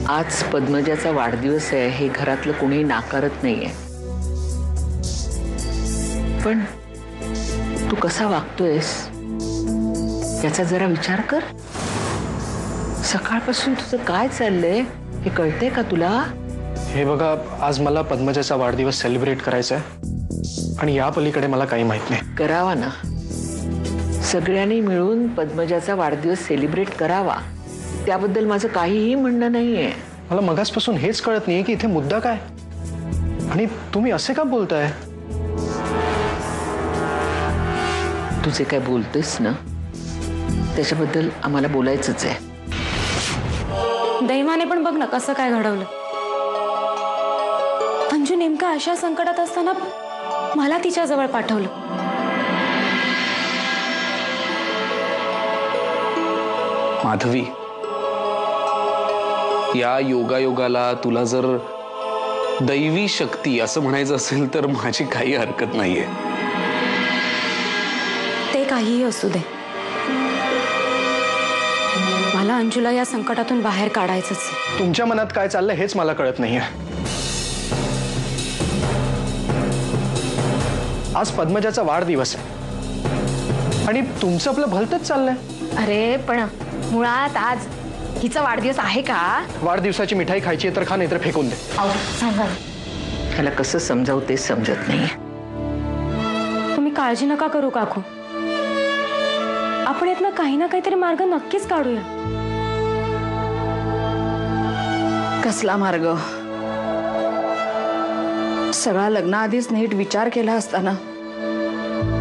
आज पद्मजाचा वाढदिवस आहे हे घरातलं कोणी नाकारत नाहीये, पण तू कसा वागतोयस याचा जरा विचार कर। सकाळपासून तुझं काय चाललंय हे कळतंय का तुला? हे बघा, आज मला पद्मजाचा वाढदिवस सेलिब्रेट करायचा आहे आणि या पलीकडे मला काही माहित नाही। करावा ना, सगळ्यांनी मिळून पद्मजाचा वाढदिवस सेलिब्रेट करावा, त्याबद्दल माझं काहीही म्हणणं नाहीये। मला मगासपासून हेच कळत नाहीये की इथे मुद्दा काय आणि तुम्ही असे का बोलताय? तुझे काय बोलतेस ना त्याच्याबद्दल आम्हाला बोलायचंच आहे। दैवाने पण बघ ना कसं काय घडवलं। अंजू नेमका अशा संकटात असताना मला तिच्या जवळ पाठवलं। माधवी, या योगायोगाला तुला जर दैवी शक्ती असं म्हणायचं असेल तर माझी काही हरकत नाहीये। ते काहीही असू दे, मला अंजूला या संकटातून बाहेर काढायचंच आहे। तुमच्या मनात काय चाललंय हेच मला कळत नाहीये। आज पद्मजाचा वाढदिवस आहे आणि तुमचं आपलं भलतंच चाललंय। अरे पण मुळात आज हिचा वाढदिवस आहे का? वाढदिवसाची मिठाई खायची तर खा, नाही तर फेकून दे। सांगा ह्याला कसं समजावं तेच समजत नाहीये। तुम्ही काळजी नका करू काकू, आपण यातनं काही ना काहीतरी मार्ग नक्कीच काढूया। कसला मार्ग? सगळा लग्नाआधीच नीट विचार केला असताना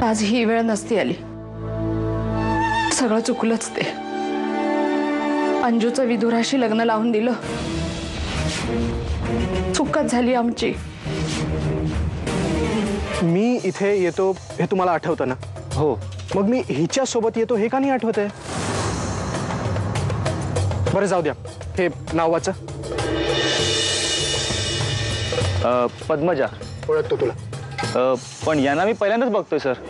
आज ही वेळ नसती आली। सगळं चुकलंच ते। अंजूचं विदुराशी लग्न लावून दिलं, चुकच झाली आमची। मी इथे येतो हे तुम्हाला आठवतं ना? हो, मग मी हिच्या सोबत येतो हे का नाही आठवत आहे? बरं जाऊ द्या, हे नाव वाचा। पद्मजा। ओळखतो तुला। पण यांना मी पहिल्यांदाच बघतोय सर।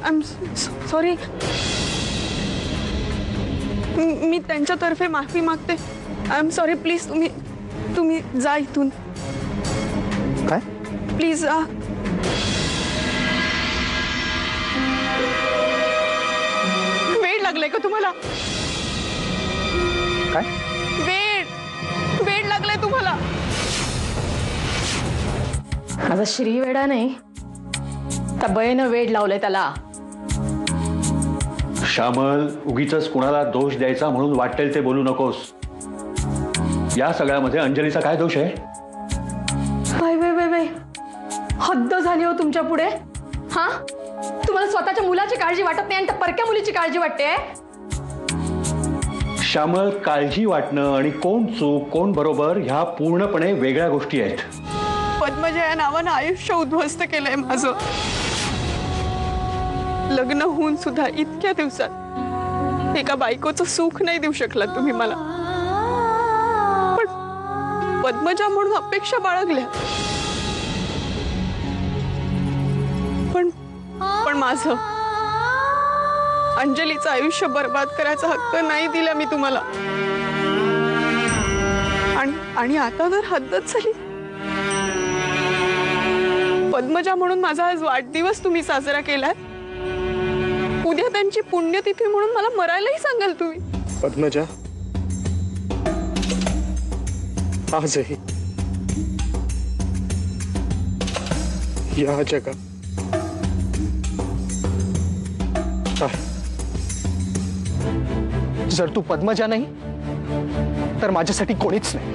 I'm sorry. मी त्यांच्यातर्फे माफी मागते। आय एम सॉरी, प्लीज तुम्ही जा इथून। काय? प्लीज जा। वेळ लागलाय का तुम्हाला? काय? वेळ लागलाय तुम्हाला? माझा श्री वेडा नाही, त्या बयेनं वेड लावलंय त्याला। श्यामल, उगीच कुणाला दोष द्यायचा म्हणून वाटेल ते बोलू नकोस। या सगळ्यामध्ये अंजलीचा काय दोष आहे? बाय हद्द झाली हो तुमच्या पुढे। हा, तुम्हाला स्वतःच्या मुलाची काळजी वाटत नाही आणि त्या परक्या मुलीची काळजी वाटते। श्यामल, काळजी वाटणं आणि कोण चूक कोण बरोबर ह्या पूर्णपणे वेगळ्या गोष्टी आहेत। पद्मजा या नावानं आयुष्य उद्ध्वस्त केलंय माझं। लग्न होऊन सुद्धा इतक्या दिवसात एका बायकोचं सुख नाही देऊ शकला तुम्ही मला। पण पद्मजा म्हणून अपेक्षा बाळगल्या। पण माझं अंजलीचं आयुष्य बर्बाद करायचा हक्क नाही दिला मी तुम्हाला। आणि आता जर हद्दच झाली। पद्मजा म्हणून माझा आज वाढदिवस तुम्ही साजरा केलाय, उद्या त्यांची पुण्यतिथी म्हणून मला मरायलाही सांगाल तुम्ही। पद्मजा, आजही या जगात जर तू पद्मजा नाही तर माझ्यासाठी कोणीच नाही।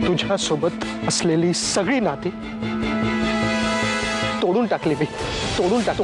तुझ्या सोबत असलेली सगळी नाती तोडून टाकली मी। तोडून टाक